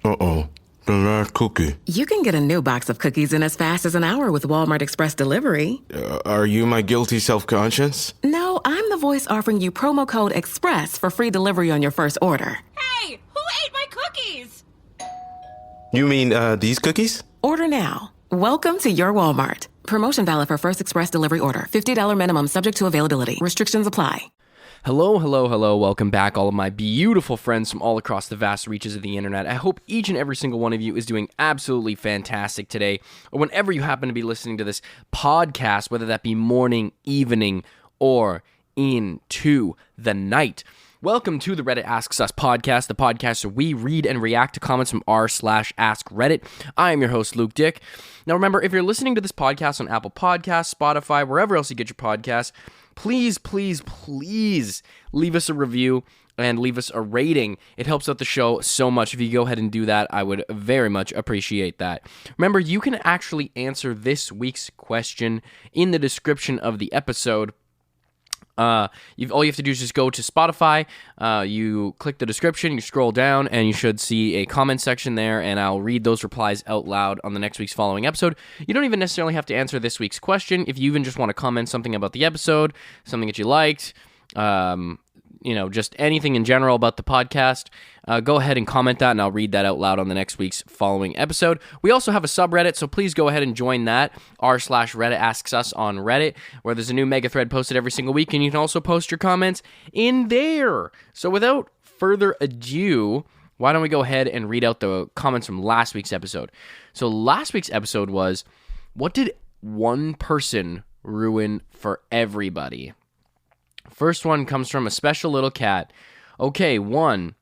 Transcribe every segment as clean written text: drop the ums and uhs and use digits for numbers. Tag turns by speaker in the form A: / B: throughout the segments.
A: Uh-oh. The last cookie.
B: You can get a new box of cookies in as fast as an hour with Walmart Express Delivery.
A: Are you my guilty self-conscience?
B: No, I'm the voice offering you promo code EXPRESS for free delivery on your first order.
C: Hey, who ate my cookies?
A: You mean, these cookies?
B: Order now. Welcome to your Walmart. Promotion valid for first express delivery order. $50 minimum subject to availability. Restrictions apply.
D: Hello, hello, hello. Welcome back, all of my beautiful friends from all across the vast reaches of the internet. I hope each and every single one of you is doing absolutely fantastic today, or whenever you happen to be listening to this podcast, whether that be morning, evening, or into the night. Welcome to the Reddit Asks Us podcast, the podcast where we read and react to comments from r/AskReddit. I am your host, Luke Dick. Now remember, if you're listening to this podcast on Apple Podcasts, Spotify, wherever else you get your podcasts, please, please, please leave us a review and leave us a rating. It helps out the show so much. If you go ahead and do that, I would very much appreciate that. Remember, you can actually answer this week's question in the description of the episode. All you have to do is just go to Spotify, you click the description, you scroll down, and you should see a comment section there, and I'll read those replies out loud on the next week's following episode. You don't even necessarily have to answer this week's question. If you even just want to comment something about the episode, something that you liked, just anything in general about the podcast, go ahead and comment that, and I'll read that out loud on the next week's following episode. We also have a subreddit, so please go ahead and join that, r/Reddit Asks Us on Reddit, where there's a new mega thread posted every single week, and you can also post your comments in there. So without further ado, why don't we go ahead and read out the comments from last week's episode. So last week's episode was, what did one person ruin for everybody? First one comes from a special little cat. Okay, one.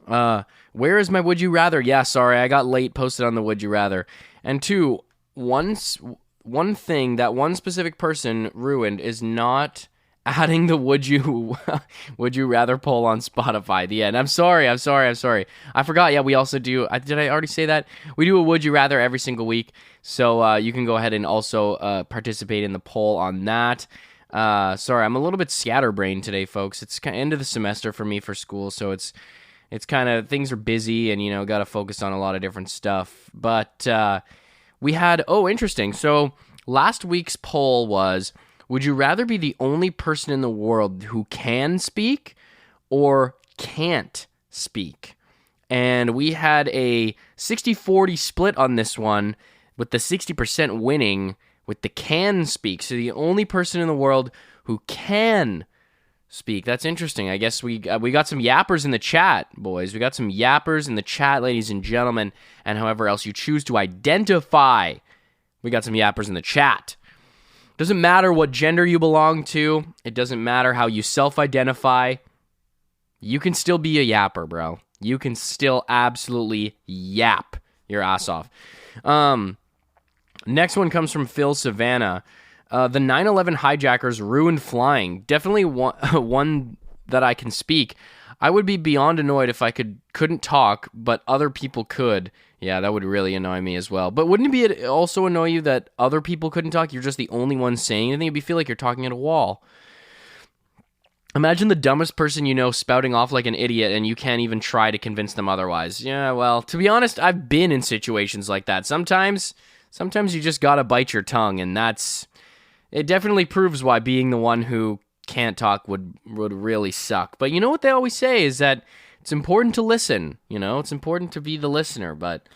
D: Where is my would you rather? Yeah, sorry, I got late posted on the would you rather. And two, one thing that one specific person ruined is not adding the would you rather poll on Spotify. The end. I'm sorry. I forgot. Yeah, we also do. Did I already say that? We do a would you rather every single week. So you can go ahead and also participate in the poll on that. Sorry, I'm a little bit scatterbrained today, folks. It's kind of end of the semester for me for school, so it's kind of, things are busy and, got to focus on a lot of different stuff. But we had, interesting. So last week's poll was, would you rather be the only person in the world who can speak or can't speak? And we had a 60-40 split on this one, with the 60% winning with the can speak. So the only person in the world who can speak. That's interesting. I guess we got some yappers in the chat, boys. We got some yappers in the chat, ladies and gentlemen, and however else you choose to identify. We got some yappers in the chat. Doesn't matter what gender you belong to. It doesn't matter how you self-identify. You can still be a yapper, bro. You can still absolutely yap your ass off. Next one comes from Phil Savannah. The 9/11 hijackers ruined flying. Definitely one that I can speak. I would be beyond annoyed if I couldn't talk, but other people could. Yeah, that would really annoy me as well. But wouldn't it also annoy you that other people couldn't talk? You're just the only one saying anything. You'd feel like you're talking at a wall. Imagine the dumbest person you know spouting off like an idiot and you can't even try to convince them otherwise. Yeah, well, to be honest, I've been in situations like that. Sometimes you just gotta bite your tongue, and it definitely proves why being the one who can't talk would really suck. But you know what they always say is that it's important to listen, it's important to be the listener, but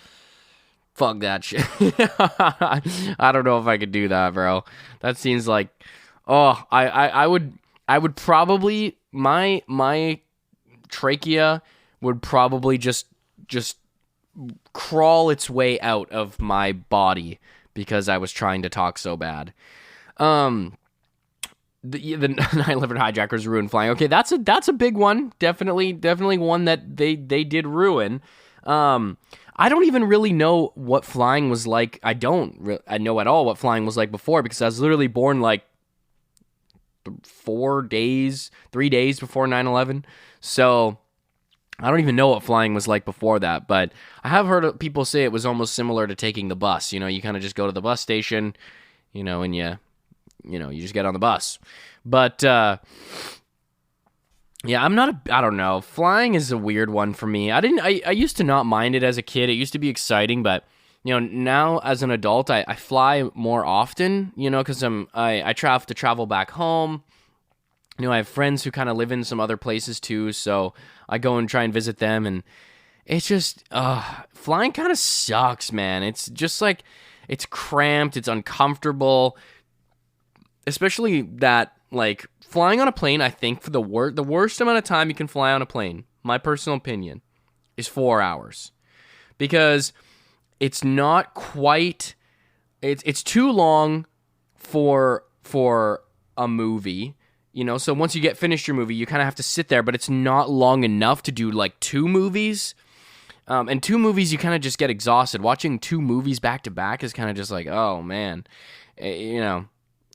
D: fuck that shit. I don't know if I could do that, bro. That seems like, I would probably, my trachea would probably just crawl its way out of my body because I was trying to talk so bad. The 9/11 hijackers ruined flying. Okay, that's a big one. Definitely one that they did ruin. I don't even really know what flying was like. I know at all what flying was like before, because I was literally born like 3 days before 9/11. So I don't even know what flying was like before that, but I have heard people say it was almost similar to taking the bus. You kind of just go to the bus station, and you just get on the bus. But Yeah, I don't know. Flying is a weird one for me. I used to not mind it as a kid. It used to be exciting, but now as an adult, I fly more often, because I have to travel back home. I have friends who kind of live in some other places too, so I go and try and visit them, and it's just, flying kind of sucks, man. It's just like, it's cramped, it's uncomfortable, especially that, like, flying on a plane, I think for the worst amount of time you can fly on a plane, my personal opinion, is 4 hours. Because it's not quite, it's too long for a movie, so once you get finished your movie, you kind of have to sit there, but it's not long enough to do like 2 movies. And 2 movies, you kind of just get exhausted. Watching 2 movies back to back is kind of just like, oh man,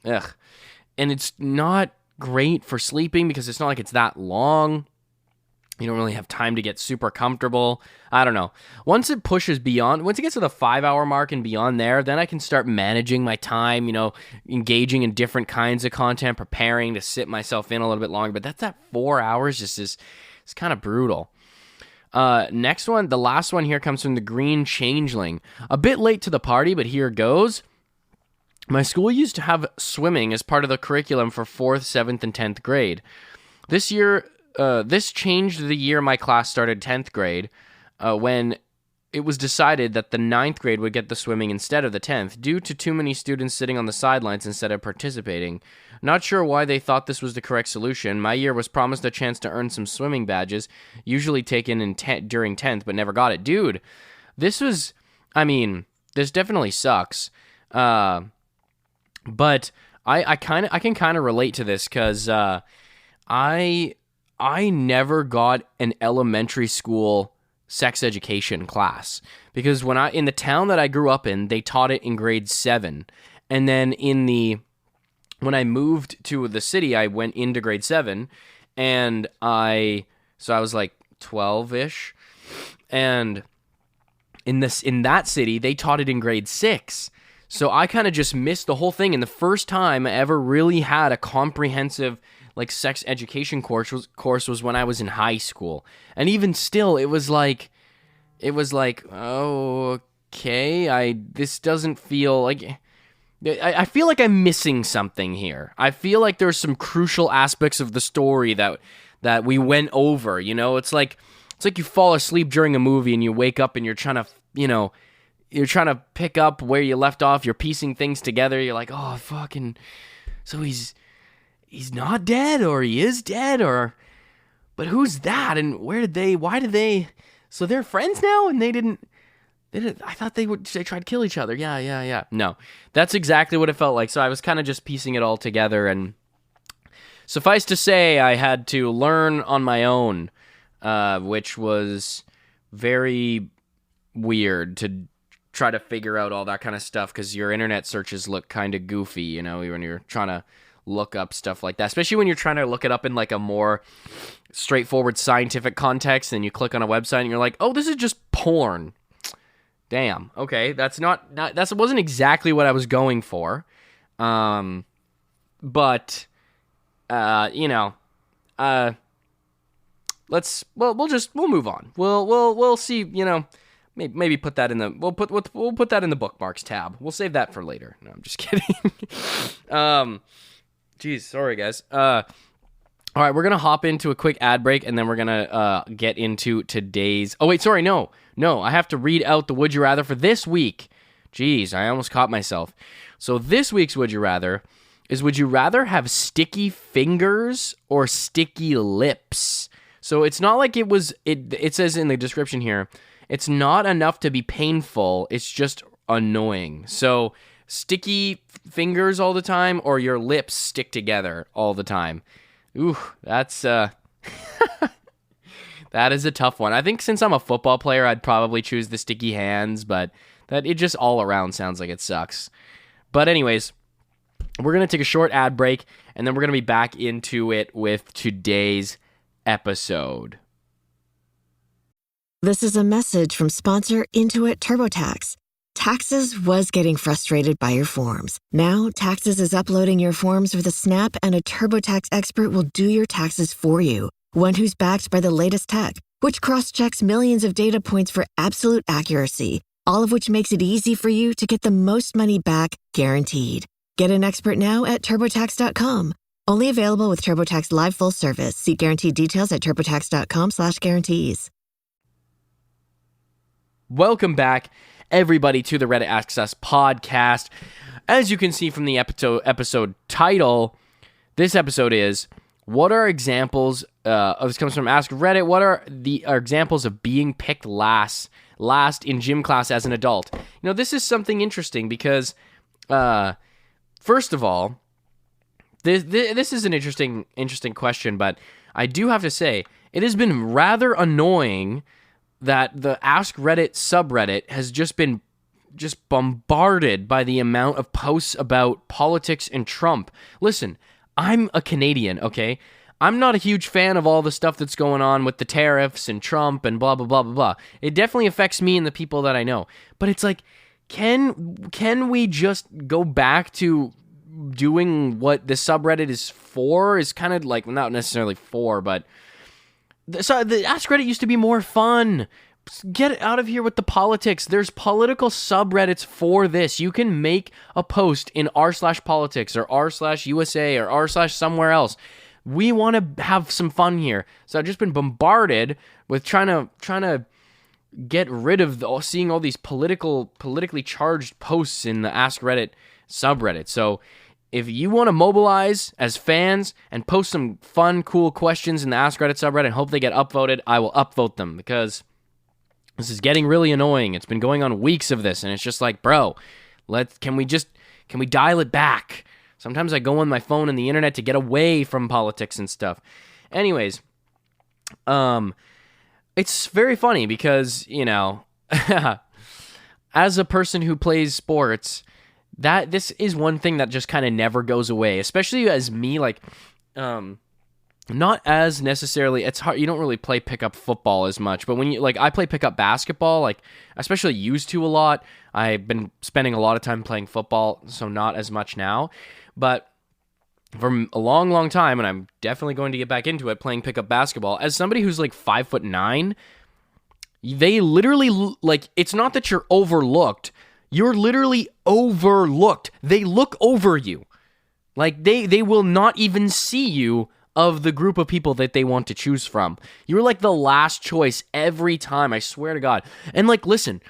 D: ugh. And it's not great for sleeping because it's not like it's that long. You don't really have time to get super comfortable. I don't know. Once it gets to the 5-hour mark and beyond there, then I can start managing my time, engaging in different kinds of content, preparing to sit myself in a little bit longer. But that 4 hours just is kind of brutal. Next one, the last one here comes from the Green Changeling. A bit late to the party, but here goes. My school used to have swimming as part of the curriculum for 4th, 7th, and 10th grade. This changed the year my class started 10th grade, when it was decided that the 9th grade would get the swimming instead of the 10th, due to too many students sitting on the sidelines instead of participating. Not sure why they thought this was the correct solution. My year was promised a chance to earn some swimming badges, usually taken during 10th, but never got it. Dude, this definitely sucks. But I can kind of relate to this because I never got an elementary school sex education class because in the town that I grew up in, they taught it in grade 7, and then when I moved to the city, I went into grade 7, and I was like 12-ish, and in that city, they taught it in grade 6. So I kind of just missed the whole thing, and the first time I ever really had a comprehensive sex education course was when I was in high school. And even still, it was like, oh, okay, this doesn't feel like, I feel like I'm missing something here. I feel like there's some crucial aspects of the story that we went over, It's like you fall asleep during a movie and you wake up and you're trying to pick up where you left off. You're piecing things together. You're like, oh, fucking, so he's not dead, or he is dead, but who's that? And why did they, so they're friends now? And they didn't, I thought they tried to kill each other. Yeah. No, that's exactly what it felt like. So I was kind of just piecing it all together, and suffice to say, I had to learn on my own, which was very weird to try to figure out all that kind of stuff, because your internet searches look kind of goofy, when you're trying to look up stuff like that, especially when you're trying to look it up in a more straightforward scientific context, and you click on a website and you're like, oh, this is just porn. Damn. Okay, that wasn't exactly what I was going for. But we'll move on. We'll see, maybe put that in the we'll put that in the bookmarks tab. We'll save that for later. No, I'm just kidding. Geez, sorry guys. All right, we're gonna hop into a quick ad break, and then we're gonna get into today's. Oh wait, sorry, no, I have to read out the Would You Rather for this week. Jeez, I almost caught myself. So this week's Would You Rather is: would you rather have sticky fingers or sticky lips? So it's not like it says in the description here, it's not enough to be painful, it's just annoying. So sticky fingers all the time, or your lips stick together all the time. Ooh, that's that is a tough one. I think since I'm a football player, I'd probably choose the sticky hands, but that it just all around sounds like it sucks. But anyways, we're going to take a short ad break, and then we're going to be back into it with today's episode.
E: This is a message from sponsor Intuit TurboTax. Taxes was getting frustrated by your forms. Now, Taxes is uploading your forms with a snap, and a TurboTax expert will do your taxes for you. One who's backed by the latest tech, which cross-checks millions of data points for absolute accuracy, all of which makes it easy for you to get the most money back guaranteed. Get an expert now at TurboTax.com. Only available with TurboTax Live Full Service. See guaranteed details at TurboTax.com/guarantees.
D: Welcome back, everybody, to the Reddit Asks Us podcast. As you can see from the episode title, this episode is, what are examples, this comes from Askreddit, what are examples of being picked last in gym class as an adult? You know, this is something interesting because, first of all, this is an interesting question, but I do have to say, it has been rather annoying that the Askreddit subreddit has just been bombarded by the amount of posts about politics and Trump. Listen, I'm a Canadian, okay? I'm not a huge fan of all the stuff that's going on with the tariffs and Trump and blah, blah, blah, blah, blah. It definitely affects me and the people that I know. But it's like, can we just go back to doing what the subreddit is for? Is kind of like, not necessarily for, but the Askreddit used to be more fun. Get out of here with the politics. There's political subreddits for this. You can make a post in r/politics or r/USA or r/somewhere else. We want to have some fun here. So I've just been bombarded with trying to get rid of seeing all these politically charged posts in the Askreddit subreddit. So if you want to mobilize as fans and post some fun, cool questions in the Askreddit subreddit and hope they get upvoted, I will upvote them because this is getting really annoying. It's been going on weeks of this, and it's just like, bro, can we dial it back? Sometimes I go on my phone and the internet to get away from politics and stuff. Anyways, it's very funny because, you know, as a person who plays sports, this is one thing that just kind of never goes away, especially as me, like, not as necessarily, it's hard, you don't really play pickup football as much, but when you, like, I play pickup basketball, like, especially used to a lot. I've been spending a lot of time playing football, so not as much now, but for a long, long time, and I'm definitely going to get back into it, playing pickup basketball, as somebody who's like 5'9", they literally, like, it's not that you're overlooked, you're literally overlooked. They look over you. Like, they will not even see you of the group of people that they want to choose from. You're like the last choice every time, I swear to God. And like, listen,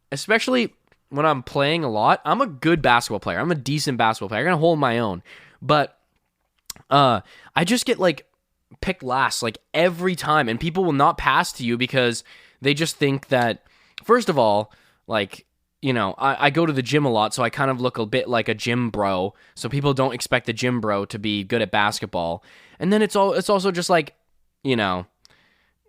D: especially when I'm playing a lot, I'm a good basketball player. I'm a decent basketball player. I'm going to hold my own. But I just get like picked last like every time, and people will not pass to you because they just think that, first of all, like, you know, I go to the gym a lot, so I kind of look a bit like a gym bro. So people don't expect a gym bro to be good at basketball. And then it's also just like, you know,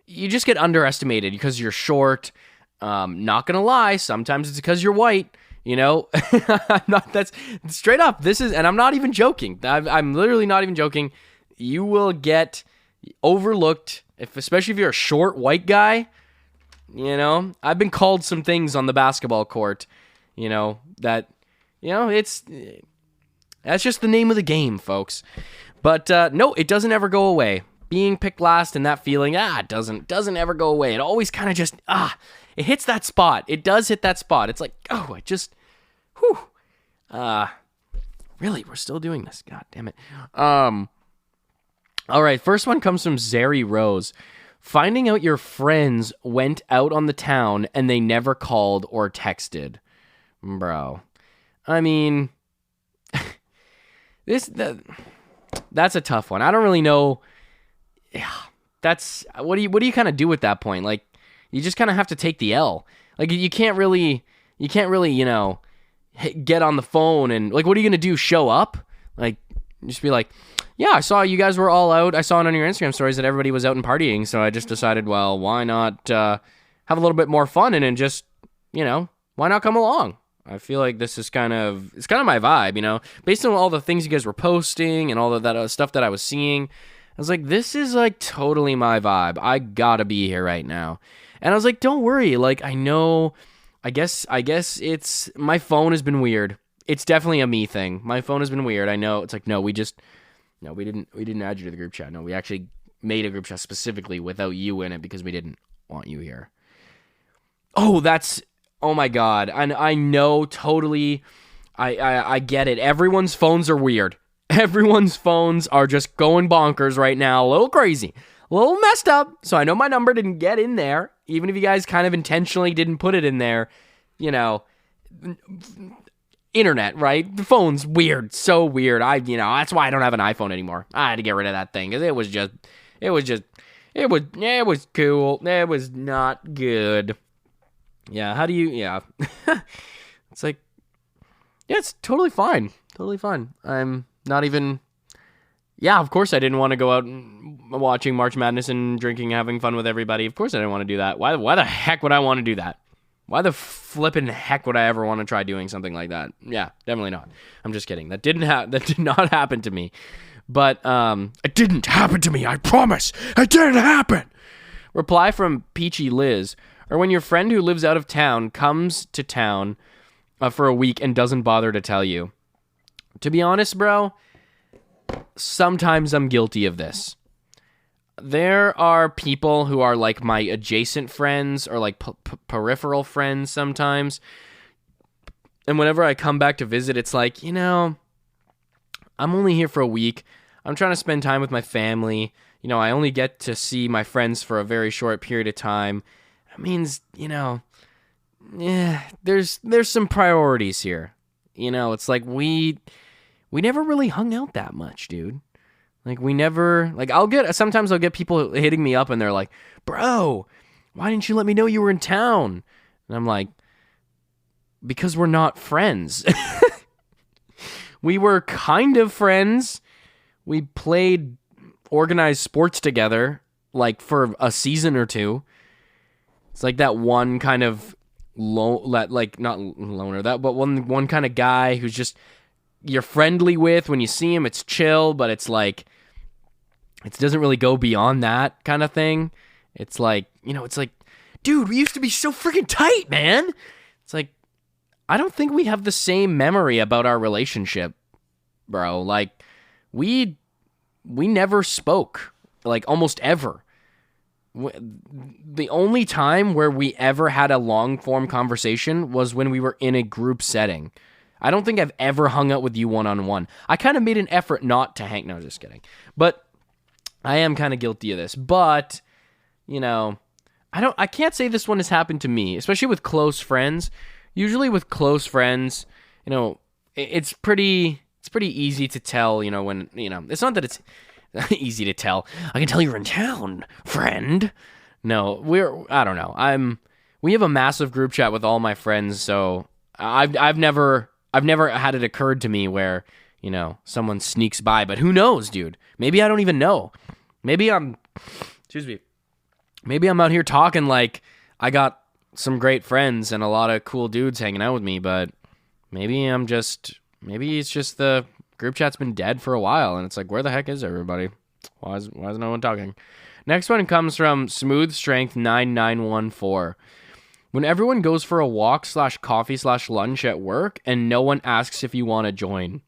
D: you just get underestimated because you're short. Not gonna lie, sometimes it's because you're white. You know, that's straight up. This is, and I'm not even joking. I'm literally not even joking. You will get overlooked, especially if you're a short white guy. You know, I've been called some things on the basketball court, you know, that, you know, that's just the name of the game, folks. But no, it doesn't ever go away. Being picked last and that feeling, it doesn't ever go away. It always kind of just, it hits that spot. It does hit that spot. It's like, I just, really, we're still doing this. God damn it. All right, first one comes from Zeri Rose. Finding out your friends went out on the town and they never called or texted. Bro. I mean, that's a tough one. I don't really know. Yeah, that's, what do you kind of do at that point? Like, you just kind of have to take the L. Like, you can't really, you know, get on the phone and, like, what are you going to do? Show up? Like, just be like, yeah, I saw you guys were all out. I saw it on your Instagram stories that everybody was out and partying, so I just decided, well, why not have a little bit more fun and just, you know, why not come along? I feel like this is it's kind of my vibe, you know, based on all the things you guys were posting and all of that stuff that I was seeing. I was like, this is like totally my vibe. I gotta be here right now. And I was like, don't worry. Like, I know, I guess it's, my phone has been weird. It's definitely a me thing. My phone has been weird. I know. It's like, no, we didn't add you to the group chat. No, we actually made a group chat specifically without you in it because we didn't want you here. Oh, oh my God. I know totally. I get it. Everyone's phones are weird. Everyone's phones are just going bonkers right now. A little crazy. A little messed up. So I know my number didn't get in there. Even if you guys kind of intentionally didn't put it in there, internet, right? The phone's weird. So weird. That's why I don't have an iPhone anymore. I had to get rid of that thing because it was cool. It was not good. Yeah, how do you, yeah. It's like, yeah, it's totally fine. Totally fine. I'm not even, yeah, of course I didn't want to go out and watching March Madness and drinking, having fun with everybody. Of course I didn't want to do that. Why the heck would I want to do that? Why the flippin' heck would I ever want to try doing something like that? Yeah, definitely not. I'm just kidding. That did not happen to me. But it didn't happen to me, I promise. It didn't happen. Reply from Peachy Liz. Or when your friend who lives out of town comes to town for a week and doesn't bother to tell you. To be honest, bro, sometimes I'm guilty of this. There are people who are like my adjacent friends or like peripheral friends sometimes. And whenever I come back to visit, it's like, I'm only here for a week. I'm trying to spend time with my family. I only get to see my friends for a very short period of time. That means, there's some priorities here. It's like we never really hung out that much, dude. Like we never, like sometimes I'll get people hitting me up and they're like, bro, why didn't you let me know you were in town? And I'm like, because we're not friends. We were kind of friends. We played organized sports together, like for a season or two. It's like that one kind of not loner, but one kind of guy who's just you're friendly with when you see him. It's chill, but it's like it doesn't really go beyond that kind of thing. It's like, it's like, dude, we used to be so freaking tight, man. It's like, I don't think we have the same memory about our relationship, bro. Like, we never spoke, like, almost ever. The only time where we ever had a long-form conversation was when we were in a group setting. I don't think I've ever hung out with you one-on-one. I kind of made an effort not to hang... No, just kidding. But I am kind of guilty of this. But, I can't say this one has happened to me, especially with close friends. Usually with close friends, it's pretty easy to tell, when, it's not that it's easy to tell. I can tell you're in town, friend. No, I don't know. We have a massive group chat with all my friends, so I've never had it occurred to me where, someone sneaks by, but who knows, dude? Maybe I don't even know. Maybe I'm out here talking like I got some great friends and a lot of cool dudes hanging out with me, but maybe it's just the group chat's been dead for a while, and it's like, where the heck is everybody? Why is no one talking? Next one comes from Smooth Strength 9914. When everyone goes for a walk / coffee / lunch at work and no one asks if you want to join.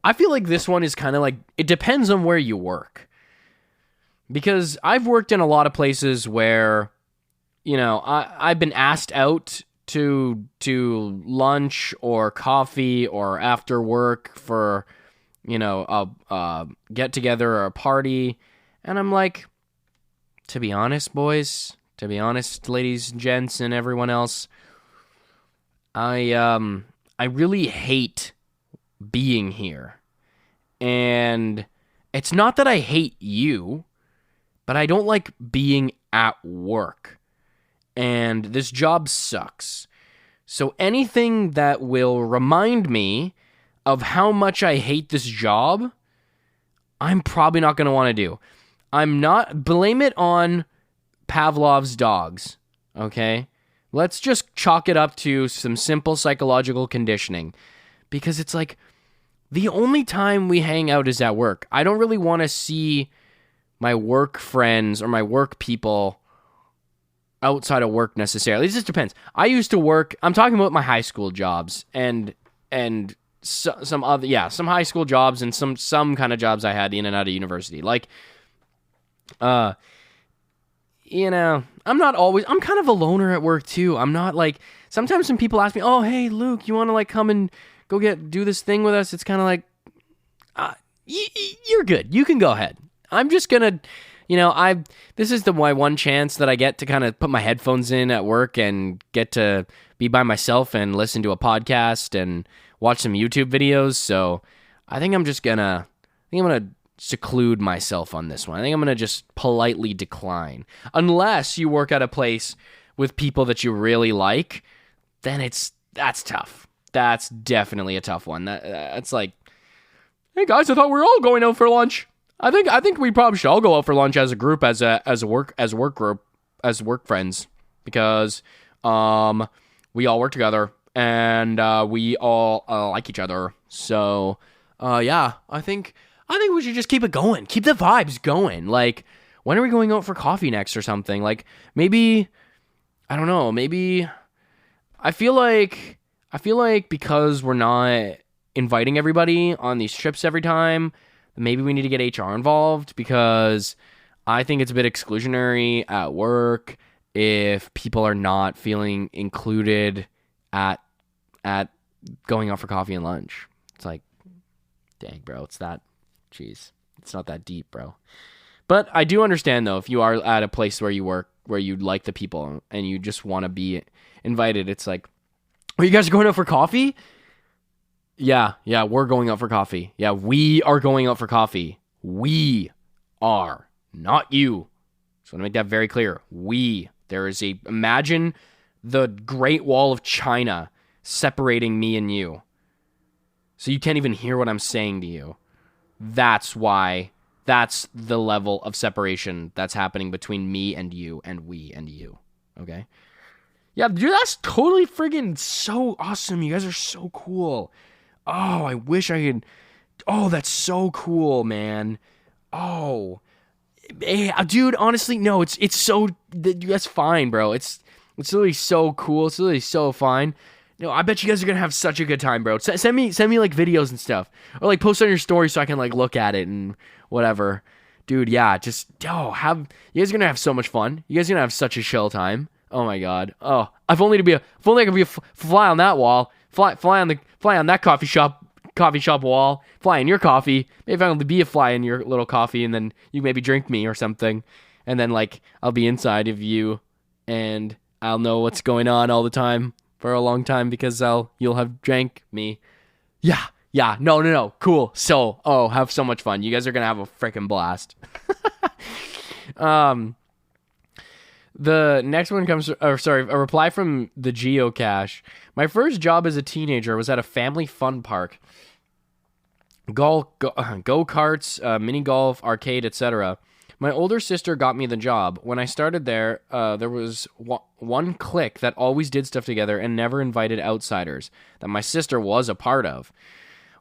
D: I feel like this one is kind of like, it depends on where you work. Because I've worked in a lot of places where, I've been asked out to lunch or coffee or after work for, a get together or a party. And I'm like, to be honest, boys, ladies, gents, and everyone else, I really hate being here. And it's not that I hate you, but I don't like being at work. And this job sucks. So anything that will remind me of how much I hate this job, I'm probably not going to want to do. Blame it on Pavlov's dogs, okay? Let's just chalk it up to some simple psychological conditioning. Because it's like, the only time we hang out is at work. I don't really want to see my work friends or my work people outside of work necessarily. It just depends. I used to work, I'm talking about my high school jobs, and some other, some high school jobs and some kind of jobs I had in and out of university. Like, I'm kind of a loner at work too. I'm not like, sometimes when people ask me, oh, hey, Luke, you want to like come and go do this thing with us? It's kind of like, you're good. You can go ahead. I'm just gonna, this is my one chance that I get to kind of put my headphones in at work and get to be by myself and listen to a podcast and watch some YouTube videos. So I think I'm gonna seclude myself on this one. I think I'm gonna just politely decline. Unless you work at a place with people that you really like, then that's tough. That's definitely a tough one. That's like, hey guys, I thought we were all going out for lunch. I think we probably should all go out for lunch as a group, as work friends, because we all work together and we all like each other. So I think we should just keep it going, keep the vibes going. Like, when are we going out for coffee next or something? Like, maybe, I don't know, maybe I feel like because we're not inviting everybody on these trips every time, maybe we need to get HR involved, because I think it's a bit exclusionary at work if people are not feeling included at going out for coffee and lunch. It's like, dang, bro, it's not that deep, bro. But I do understand, though, if you are at a place where you work, where you like the people and you just want to be invited, it's like, are you guys going out for coffee? Yeah, we're going out for coffee. Yeah, we are going out for coffee. We are, not you. Just want to make that very clear. Imagine the Great Wall of China separating me and you. So you can't even hear what I'm saying to you. That's the level of separation that's happening between me and you and we and you. Okay? Yeah, dude, that's totally friggin' so awesome. You guys are so cool. Oh, I wish I could. Oh, that's so cool, man. Oh, hey, dude, honestly, no, it's so, that's fine, bro. It's really so cool. It's really so fine. No, I bet you guys are gonna have such a good time, bro. Send me like videos and stuff, or like post on your story so I can like look at it and whatever. Dude, yeah, you guys are gonna have so much fun. You guys are gonna have such a chill time. Oh my god. Oh, if only I could be a fly on that wall. Fly on that coffee shop wall. Fly in your coffee. Maybe I'll be a fly in your little coffee, and then you maybe drink me or something. And then like I'll be inside of you, and I'll know what's going on all the time for a long time because you'll have drank me. Yeah. No. Cool. So, have so much fun. You guys are gonna have a freaking blast. The next one comes, a reply from the Geocache. My first job as a teenager was at a family fun park. Go-karts, mini golf, arcade, etc. My older sister got me the job. When I started there, there was one clique that always did stuff together and never invited outsiders that my sister was a part of.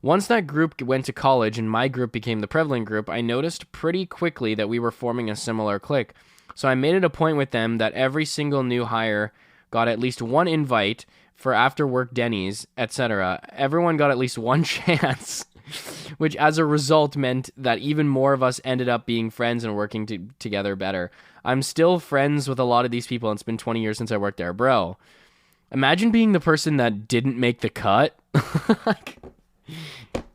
D: Once that group went to college and my group became the prevalent group, I noticed pretty quickly that we were forming a similar clique. So I made it a point with them that every single new hire got at least one invite for after-work Denny's, etc. Everyone got at least one chance, which as a result meant that even more of us ended up being friends and working together better. I'm still friends with a lot of these people, and it's been 20 years since I worked there. Bro, imagine being the person that didn't make the cut. Like,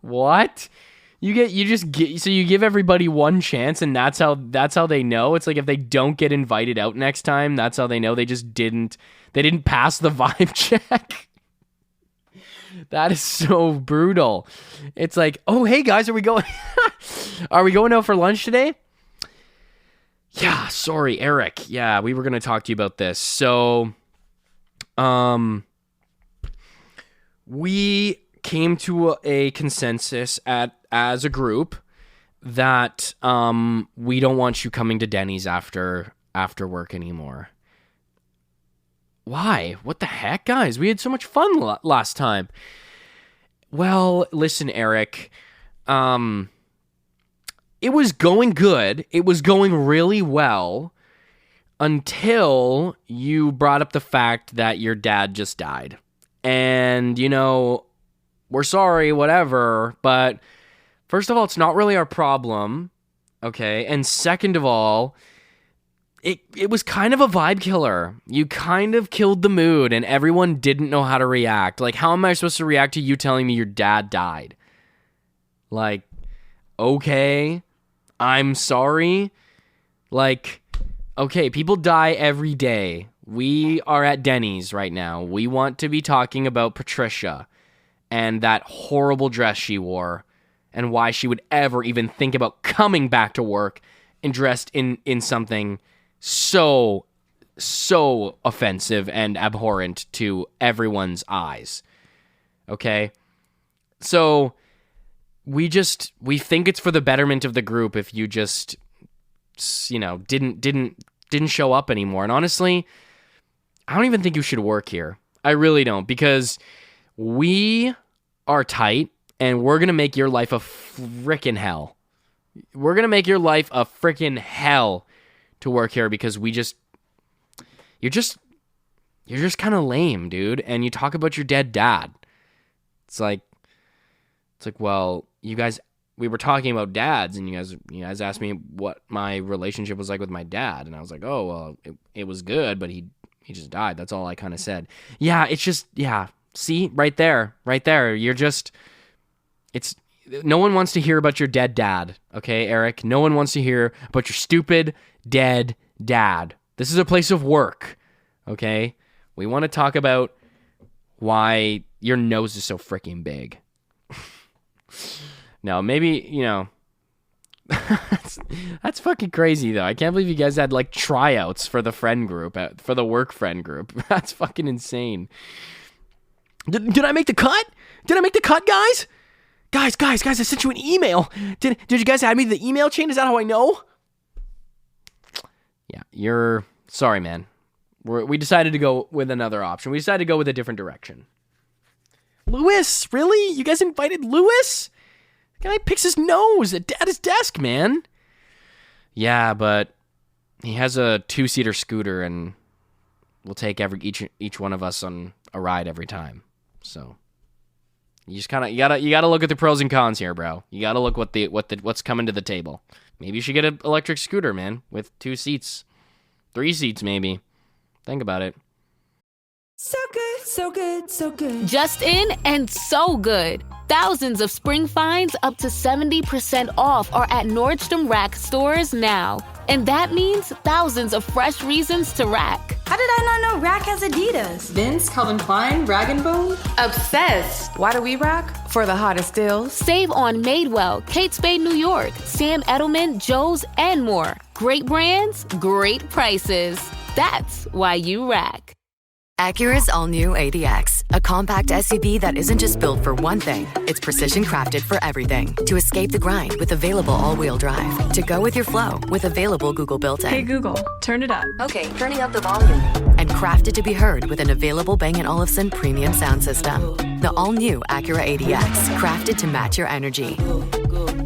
D: what? You give everybody one chance, and that's how they know. It's like if they don't get invited out next time, that's how they know they didn't pass the vibe check. That is so brutal. It's like, oh hey guys, are we going out for lunch today? Yeah, sorry, Eric. Yeah, we were gonna talk to you about this. So we came to a consensus as a group that we don't want you coming to Denny's after work anymore. Why? What the heck, guys? We had so much fun last time. Well, listen, Eric. It was going good. It was going really well until you brought up the fact that your dad just died. And, we're sorry, whatever. But first of all, it's not really our problem, okay? And second of all, it was kind of a vibe killer. You kind of killed the mood, and everyone didn't know how to react. Like, how am I supposed to react to you telling me your dad died? Like, okay, I'm sorry. Like, okay, people die every day. We are at Denny's right now. We want to be talking about Patricia and that horrible dress she wore and why she would ever even think about coming back to work and dressed in something so offensive and abhorrent to everyone's eyes. Okay? So we think it's for the betterment of the group if you just, didn't show up anymore. And honestly, I don't even think you should work here. I really don't, because we are tight and we're going to make your life a frickin' hell. We're going to make your life a frickin' hell to work here because you're just kind of lame, dude. And you talk about your dead dad. It's like, well, you guys, we were talking about dads, and you guys asked me what my relationship was like with my dad, and I was like, oh, well, it was good, but he just died. That's all I kind of said. Yeah, it's just, yeah. See, right there. You're just, no one wants to hear about your dead dad, okay, Eric? No one wants to hear about your stupid, dead dad. This is a place of work, okay? We want to talk about why your nose is so freaking big. No, maybe, that's fucking crazy, though. I can't believe you guys had, like, tryouts for the friend group, for the work friend group. That's fucking insane. Did I make the cut? Did I make the cut, guys? Guys, I sent you an email. Did you guys add me to the email chain? Is that how I know? Yeah, you're... Sorry, man. We decided to go with another option. We decided to go with a different direction. Lewis? Really? You guys invited Lewis? The guy picks his nose at his desk, man. Yeah, but he has a 2-seater scooter, and we'll take each one of us on a ride every time. So you just kind of you gotta look at the pros and cons here, bro. You gotta look what's coming to the table. Maybe you should get an electric scooter, man, with 2 seats, 3 seats, maybe. Think about it.
F: So good, so good, so good.
G: Just in and so good. Thousands of spring finds up to 70% off are at Nordstrom Rack stores now. And that means thousands of fresh reasons to rack.
F: How did I not know Rack has Adidas?
C: Vince, Calvin Klein, Rag & Bone.
H: Obsessed. Why do we rock? For the hottest deals.
G: Save on Madewell, Kate Spade New York, Sam Edelman, Joe's, and more. Great brands, great prices. That's why you rack.
I: Acura's all-new ADX, a compact SUV that isn't just built for one thing, it's precision-crafted for everything. To escape the grind with available all-wheel drive. To go with your flow with available Google built-in.
F: Hey Google, turn it up.
I: Okay, turning up the volume. And crafted to be heard with an available Bang & Olufsen premium sound system. The all-new Acura ADX, crafted to match your energy.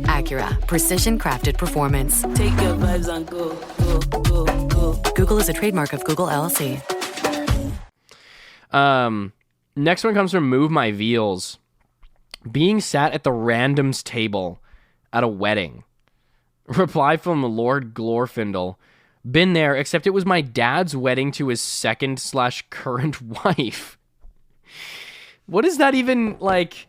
I: Acura, precision-crafted performance.
J: Take your vibes on go, go, go, go.
I: Google is a trademark of Google LLC.
D: Next one comes from Move My Veals. Being sat at the randoms table at a wedding. Reply from Lord Glorfindel. Been there, except it was my dad's wedding to his second/current wife. What is that even like?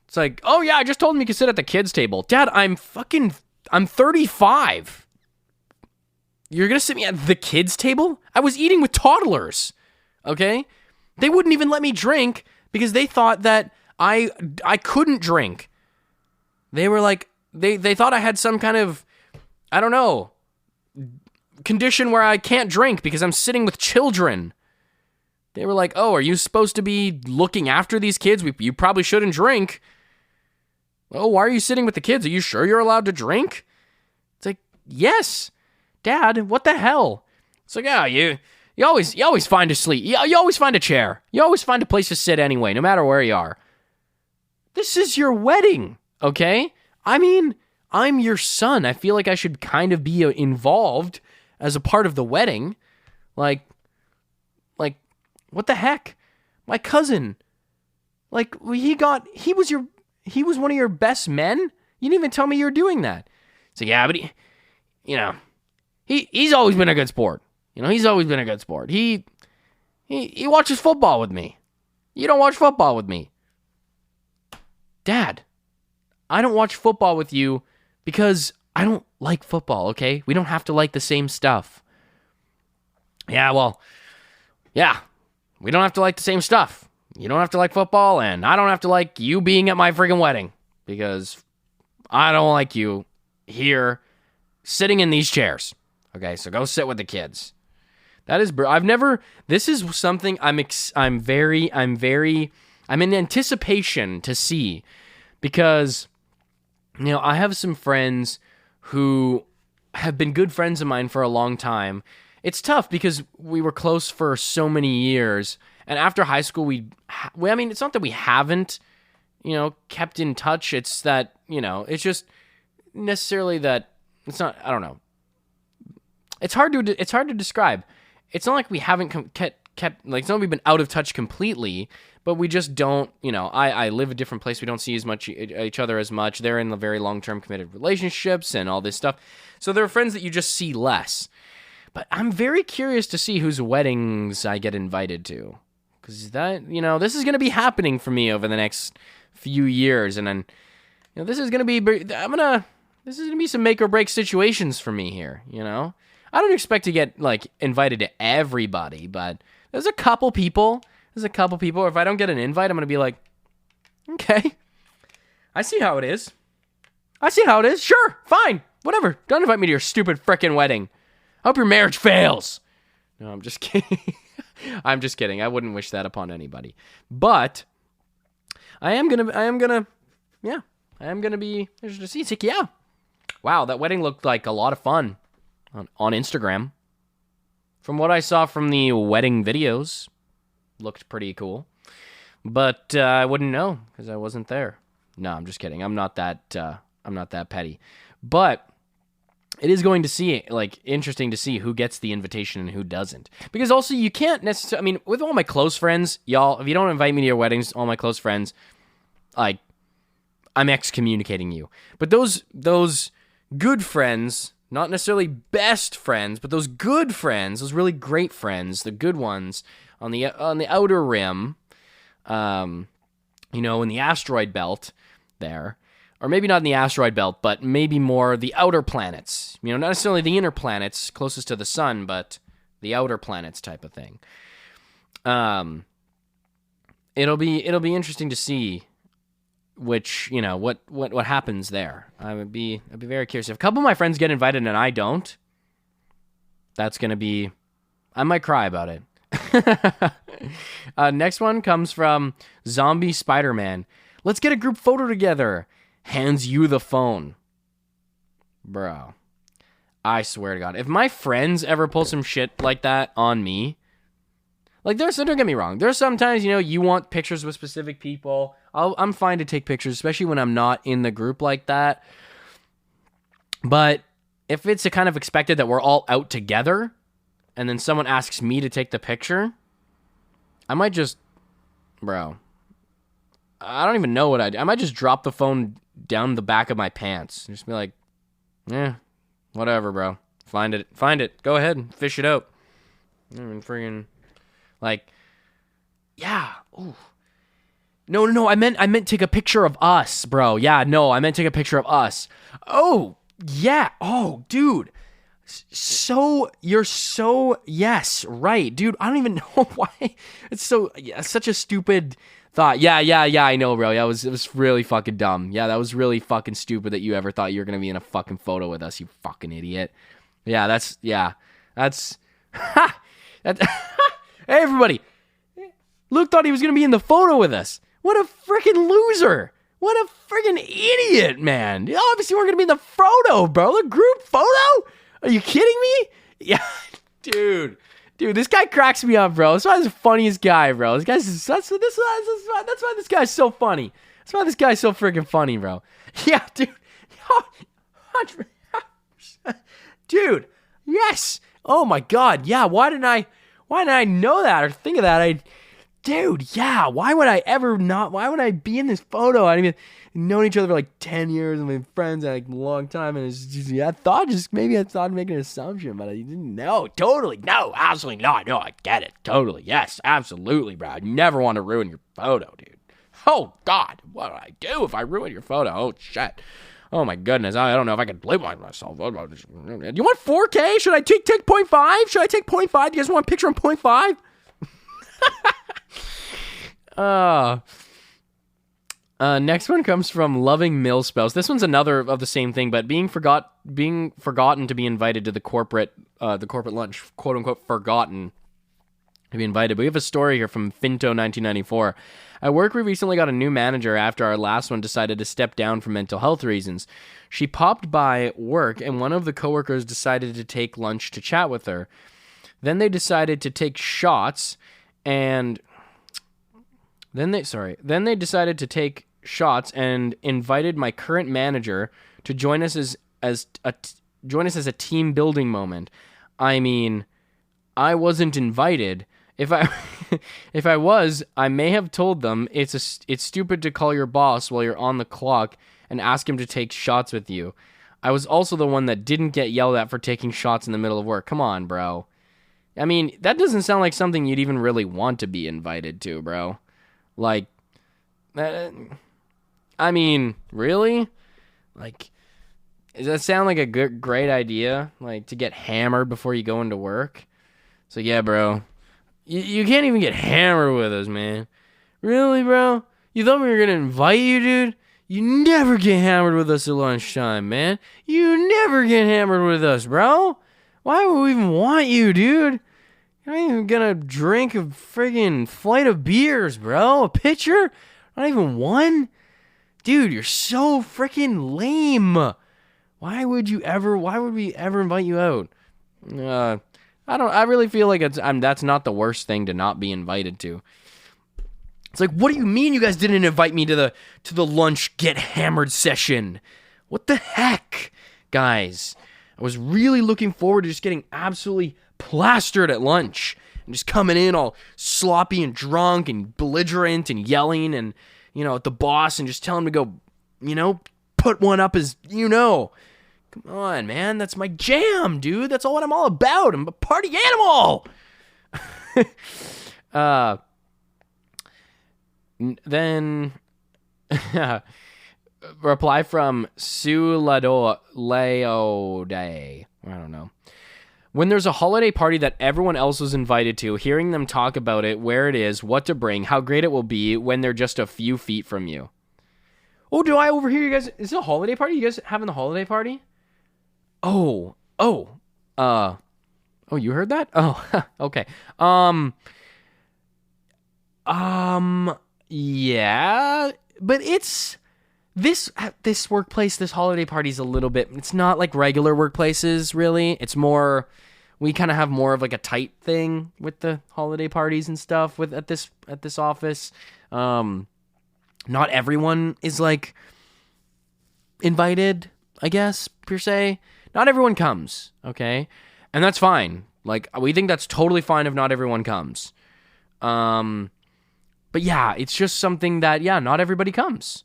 D: It's like, oh yeah, I just told him you could sit at the kids' table. Dad, I'm 35. You're gonna sit me at the kids' table? I was eating with toddlers. Okay? They wouldn't even let me drink because they thought that I couldn't drink. They were like, they thought I had some kind of, I don't know, condition where I can't drink because I'm sitting with children. They were like, oh, are you supposed to be looking after these kids? You probably shouldn't drink. Oh, why are you sitting with the kids? Are you sure you're allowed to drink? It's like, yes, Dad, what the hell? It's like, yeah, You always find a seat. You always find a chair. You always find a place to sit anyway, no matter where you are. This is your wedding, okay? I mean, I'm your son. I feel like I should kind of be involved as a part of the wedding. Like, what the heck? My cousin Like, he was one of your best men? You didn't even tell me you were doing that. It's like, yeah, but he's always been a good sport. He's always been a good sport. He watches football with me. You don't watch football with me. Dad, I don't watch football with you because I don't like football, okay? We don't have to like the same stuff. Yeah, well, yeah, we don't have to like the same stuff. You don't have to like football, and I don't have to like you being at my friggin' wedding because I don't like you here sitting in these chairs. Okay, so go sit with the kids. That is, this is something I'm in anticipation to see because, I have some friends who have been good friends of mine for a long time. It's tough because we were close for so many years, and after high school, it's not that we haven't, kept in touch. It's that, it's just necessarily that it's not, I don't know. It's hard to describe. It's not like we haven't kept like, it's not like we've been out of touch completely, but we just don't, I live a different place. We don't see as much each other as much. They're in the very long-term committed relationships and all this stuff. So there are friends that you just see less. But I'm very curious to see whose weddings I get invited to. Because this is going to be happening for me over the next few years. And then, this is going to be some make or break situations for me here, I don't expect to get, invited to everybody, but there's a couple people. Or if I don't get an invite, I'm going to be like, okay, I see how it is. Sure, fine, whatever. Don't invite me to your stupid frickin' wedding. I hope your marriage fails. No, I'm just kidding. I'm just kidding. I wouldn't wish that upon anybody. But I am gonna be interested to see. It's like, yeah. Wow, that wedding looked like a lot of fun on Instagram. From what I saw from the wedding videos, looked pretty cool. But I wouldn't know because I wasn't there. No, I'm just kidding. I'm not that petty. But it is going to see, interesting to see who gets the invitation and who doesn't. Because also, you can't necessarily, with all my close friends, y'all, if you don't invite me to your weddings, all my close friends, I'm excommunicating you. But those good friends, not necessarily best friends, but those good friends, those really great friends, the good ones on the outer rim, in the asteroid belt there, or maybe not in the asteroid belt, but maybe more the outer planets. Not necessarily the inner planets closest to the sun, but the outer planets type of thing. It'll be interesting to see which, what happens there. I'd be very curious. If a couple of my friends get invited and I don't, that's going to be, I might cry about it. Next one comes from Zombie Spider-Man. Let's get a group photo together. Hands you the phone. Bro, I swear to God, if my friends ever pull some shit like that on me, don't get me wrong. There's sometimes, you want pictures with specific people. I'm fine to take pictures, especially when I'm not in the group like that. But if it's a kind of expected that we're all out together, and then someone asks me to take the picture, I might just, I don't even know what I might just drop the phone down the back of my pants and just be like, whatever, bro. Find it. Go ahead and fish it out. Friggin', yeah. Ooh. No. I meant take a picture of us, bro. Yeah, no, I meant take a picture of us. Oh, yeah. Oh, dude. Yes, right, dude. I don't even know why. It's such a stupid thought. Yeah, I know, bro. Yeah, it was really fucking dumb. Yeah, that was really fucking stupid that you ever thought you were gonna be in a fucking photo with us, you fucking idiot. Yeah, that's hey, everybody. Luke thought he was gonna be in the photo with us. What a freaking loser. What a freaking idiot, man. Obviously, we're gonna be in the photo, bro. The group photo? Are you kidding me? Yeah, dude, this guy cracks me up, bro. That's why he's the funniest guy, bro. That's why this guy's so funny. That's why this guy's so freaking funny, bro. Yeah, dude. 100%. Dude, yes. Oh my God. Yeah. Why didn't I know that or think of that? dude, yeah, why would I be in this photo? I mean, known each other for like 10 years and been friends like a long time, and it's just, I thought making an assumption, but I didn't know. Totally, no, absolutely not. No, I get it. Totally, yes, absolutely, bro. I never want to ruin your photo, dude. Oh, God, what would I do if I ruin your photo? Oh, shit. Oh, my goodness, I don't know if I can live by myself. You want 4K? Should I take 0.5? Should I take 0.5? Do you guys want a picture on 0.5? Next one comes from Loving Mill Spouse. This one's another of the same thing, but being forgotten to be invited to the corporate lunch, quote unquote, forgotten to be invited. But we have a story here from Finto 1994. At work, we recently got a new manager after our last one decided to step down for mental health reasons. She popped by work, and one of the coworkers decided to take lunch to chat with her. Then they decided to take shots, and then they decided to take shots and invited my current manager to join us as a team building moment. I mean, I wasn't invited. If I was, I may have told them it's stupid to call your boss while you're on the clock and ask him to take shots with you. I was also the one that didn't get yelled at for taking shots in the middle of work. Come on, bro. I mean, that doesn't sound like something you'd even really want to be invited to, bro. Like, I mean, really? Like, does that sound like a great idea? Like, to get hammered before you go into work? So, yeah, bro. You can't even get hammered with us, man. Really, bro? You thought we were going to invite you, dude? You never get hammered with us at lunchtime, man. You never get hammered with us, bro. Why would we even want you, dude? You're not even going to drink a friggin' flight of beers, bro. A pitcher? Not even one? Dude, you're so freaking lame. Why would we ever invite you out? I really feel like that's not the worst thing to not be invited to. It's like, what do you mean you guys didn't invite me to the lunch get hammered session? What the heck, guys? I was really looking forward to just getting absolutely plastered at lunch and just coming in all sloppy and drunk and belligerent and yelling and, at the boss and just telling him to go, put one up as, Come on, man. That's my jam, dude. That's what I'm all about. I'm a party animal. Then reply from Sue Leode. I don't know. When there's a holiday party that everyone else was invited to, hearing them talk about it, where it is, what to bring, how great it will be when they're just a few feet from you. Oh, do I overhear you guys? Is it a holiday party? You guys having the holiday party? You heard that? Oh, okay. Yeah, but it's this workplace, this holiday party is a little bit, it's not like regular workplaces, really. It's more, we kind of have more of like a tight thing with the holiday parties and stuff at this office. Not everyone is like invited, I guess, per se. Not everyone comes, okay? And that's fine. Like, we think that's totally fine if not everyone comes. But yeah, it's just something that, not everybody comes.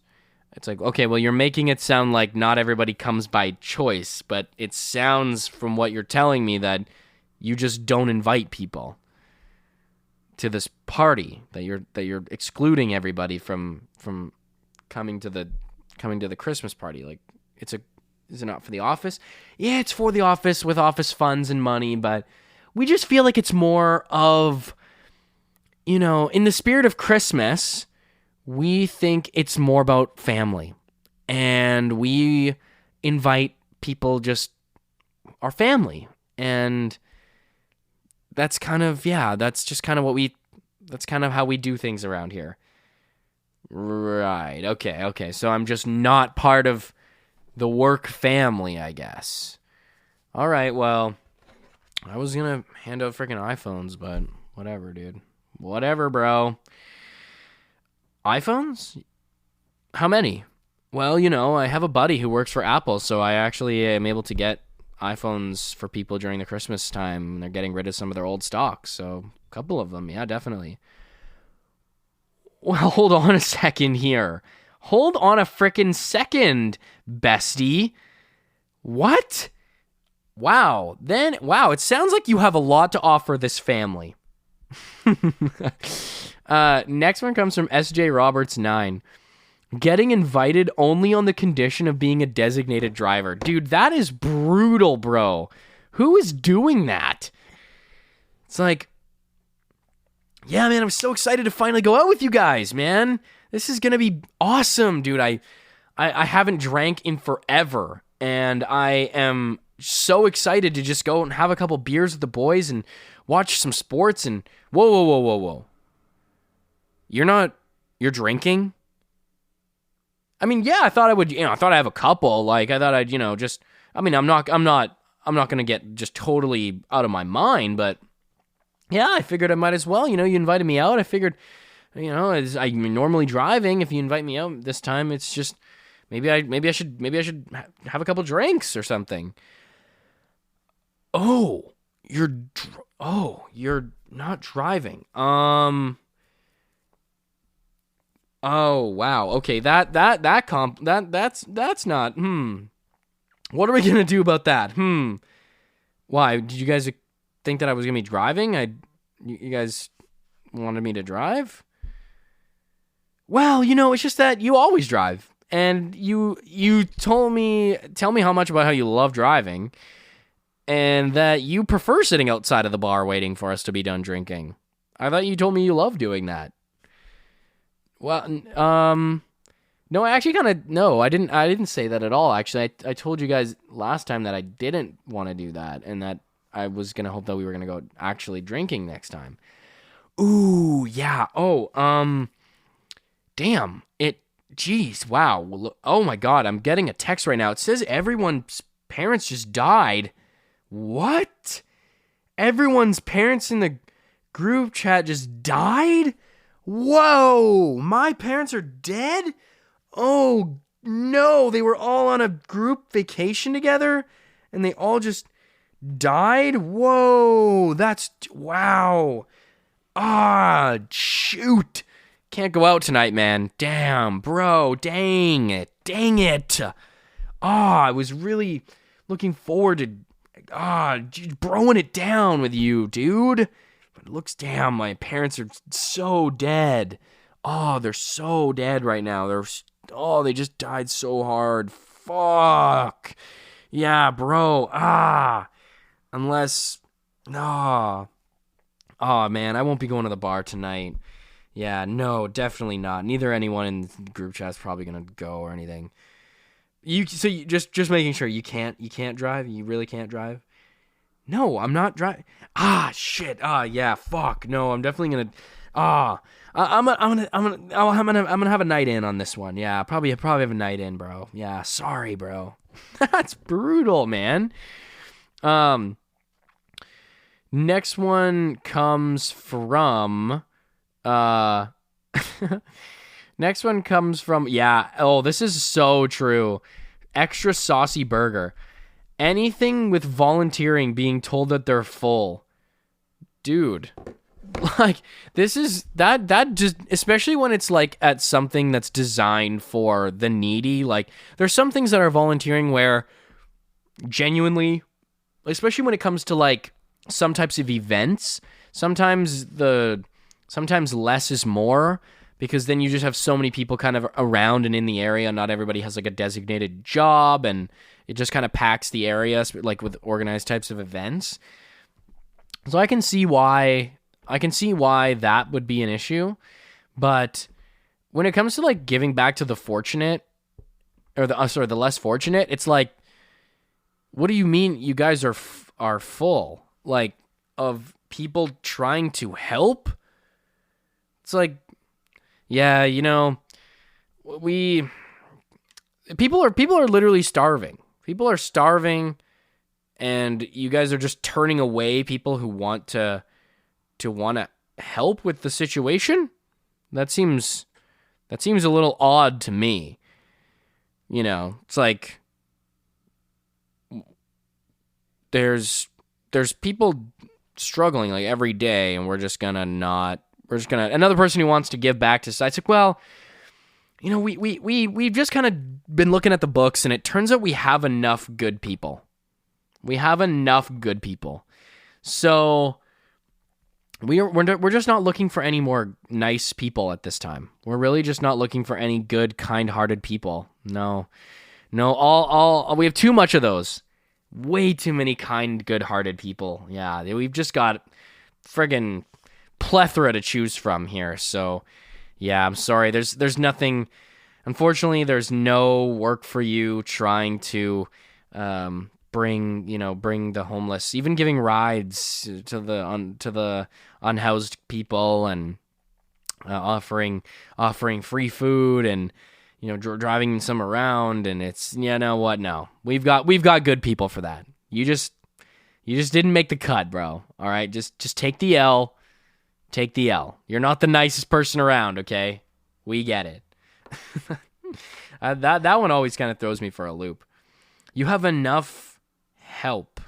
D: It's like, okay, well, you're making it sound like not everybody comes by choice, but it sounds from what you're telling me that you just don't invite people to this party, that you're excluding everybody from coming to the Christmas party. Like, is it not for the office? Yeah, it's for the office with office funds and money, but we just feel like it's more of, in the spirit of Christmas, we think it's more about family. And we invite people just our family. And that's kind of, that's just kind of that's kind of how we do things around here. Right. Okay. So I'm just not part of the work family, I guess. All right, well, I was going to hand out freaking iPhones, but whatever, dude. Whatever, bro. iPhones? How many? Well, I have a buddy who works for Apple, so I actually am able to get iPhones for people during the Christmas time. They're getting rid of some of their old stocks, so a couple of them, yeah, definitely. Well, hold on a second here. Hold on a frickin' second, bestie. What? Wow. It sounds like you have a lot to offer this family. Next one comes from SJ Roberts 9. Getting invited only on the condition of being a designated driver. Dude, that is brutal, bro. Who is doing that? It's like, yeah, man, I'm so excited to finally go out with you guys, man. This is going to be awesome, dude. I haven't drank in forever, and I am so excited to just go and have a couple beers with the boys and watch some sports and whoa. You're drinking? I mean, yeah, I thought I would, I thought I'd have a couple. Like, I thought I'd, I'm not going to get just totally out of my mind, but yeah, I figured I might as well. You invited me out. I figured, as I'm normally driving, if you invite me out this time, it's just maybe I should have a couple drinks or something. Oh, you're not driving. Oh wow. Okay, that's not. What are we gonna do about that? Why did you guys think that I was gonna be driving? You guys wanted me to drive? Well, it's just that you always drive, and you tell me how much about how you love driving, and that you prefer sitting outside of the bar waiting for us to be done drinking. I thought you told me you love doing that. Well, no, I actually I didn't say that at all. Actually, I told you guys last time that I didn't want to do that, and that I was gonna hope that we were gonna go actually drinking next time. Ooh, yeah. Oh, damn. Jeez, wow. Oh my God, I'm getting a text right now. It says everyone's parents just died. What? Everyone's parents in the group chat just died? Whoa, my parents are dead? Oh no, they were all on a group vacation together and they all just died? Whoa, wow. Ah, shoot. Can't go out tonight, man. Damn, bro, dang it. I was really looking forward to broing it down with you, dude. But it looks, damn, my parents are so dead. Oh, they're so dead right now. They just died so hard. Fuck. Yeah, bro. Unless, oh man, I won't be going to the bar tonight. Yeah, no, definitely not. Neither anyone in the group chat's probably gonna go or anything. You just making sure you can't drive. You really can't drive. No, I'm not driving. Shit. Yeah. Fuck. No, I'm definitely gonna. I'm gonna have a night in on this one. Yeah, probably have a night in, bro. Yeah. Sorry, bro. That's brutal, man. Next one comes from. Next one comes from. Yeah. Oh, this is so true. Extra saucy burger. Anything with volunteering being told that they're full. Dude. Like, this is that just, especially when it's like at something that's designed for the needy. Like, there's some things that are volunteering where genuinely, especially when it comes to like some types of events, sometimes less is more, because then you just have so many people kind of around and in the area. Not everybody has like a designated job, and it just kind of packs the area, like with organized types of events. So I can see why that would be an issue. But when it comes to like giving back to the fortunate, or the less fortunate, it's like, what do you mean you guys are full? Like, of people trying to help? It's like, yeah, people are literally starving. People are starving, and you guys are just turning away people who want to help with the situation. That seems a little odd to me. It's like there's people struggling like every day, and we're just gonna another person who wants to give back to society. It's like, well, you know, we've just kind of been looking at the books, and it turns out we have enough good people. We have enough good people. So we're just not looking for any more nice people at this time. We're really just not looking for any good, kind-hearted people. No, all we have too much of those. Way too many kind, good-hearted people. Yeah, we've just got friggin' plethora to choose from here. So, yeah, I'm sorry. There's nothing. Unfortunately, there's no work for you trying to bring the homeless, even giving rides to the unhoused people, and offering free food, and driving some around. And it's, you know what? No, we've got good people for that. You just didn't make the cut, bro. All right, just take the L. Take the L. You're not the nicest person around, okay? We get it. That one always kind of throws me for a loop. You have enough help.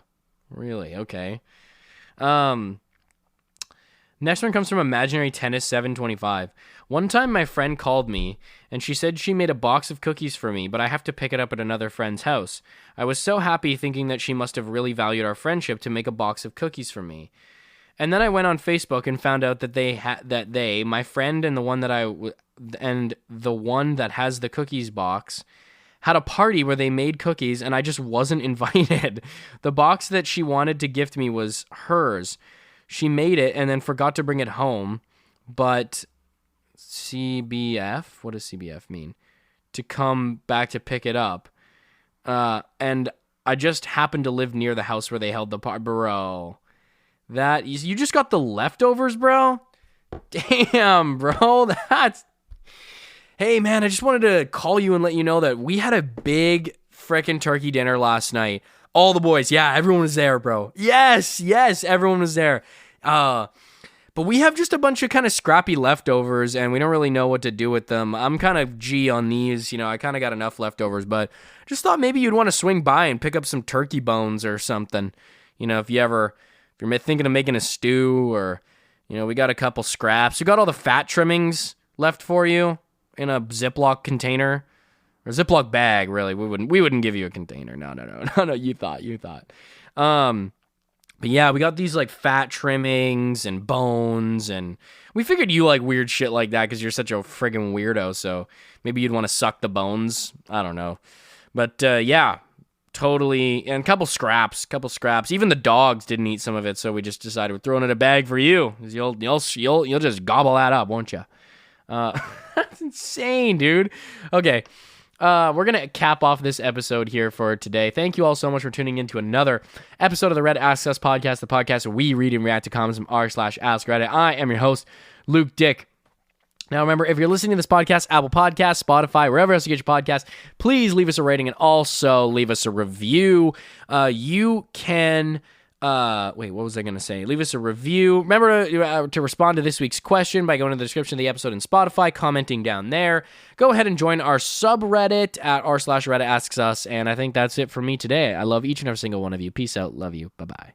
D: Really? Okay. Next one comes from Imaginary Tennis 725. One time my friend called me, and she said she made a box of cookies for me, but I have to pick it up at another friend's house. I was so happy, thinking that she must have really valued our friendship to make a box of cookies for me. And then I went on Facebook and found out that my friend and the one that has the cookies box had a party where they made cookies, and I just wasn't invited. The box that she wanted to gift me was hers. She made it and then forgot to bring it home, but CBF? What does CBF mean? To come back to pick it up. And I just happened to live near the house where they held the party. Bro. You just got the leftovers, bro? Damn, bro. Hey, man, I just wanted to call you and let you know that we had a big frickin' turkey dinner last night. All the boys. Yeah, everyone was there, bro. Yes, everyone was there. But we have just a bunch of kind of scrappy leftovers, and we don't really know what to do with them. I'm kind of G on these. I kind of got enough leftovers, but just thought maybe you'd want to swing by and pick up some turkey bones or something. If you're thinking of making a stew, or, we got a couple scraps. We got all the fat trimmings left for you in a Ziploc container, or Ziploc bag, really. We wouldn't give you a container. No, you thought. But yeah, we got these like fat trimmings and bones, and we figured you like weird shit like that because you're such a friggin' weirdo, so maybe you'd want to suck the bones. I don't know. But yeah, totally. And a couple scraps. Even the dogs didn't eat some of it, so we just decided we're throwing it in a bag for you. You'll just gobble that up, won't you? That's insane, dude. Okay. We're going to cap off this episode here for today. Thank you all so much for tuning in to another episode of the Reddit Asks Us podcast, the podcast where we read and react to comments from r/Askreddit. I am your host, Luke Dick. Now, remember, if you're listening to this podcast, Apple Podcasts, Spotify, wherever else you get your podcasts, please leave us a rating and also leave us a review. You can... what was I going to say? Leave us a review. Remember to respond to this week's question by going to the description of the episode in Spotify, commenting down there. Go ahead and join our subreddit at r/Reddit Asks Us. And I think that's it for me today. I love each and every single one of you. Peace out. Love you. Bye-bye.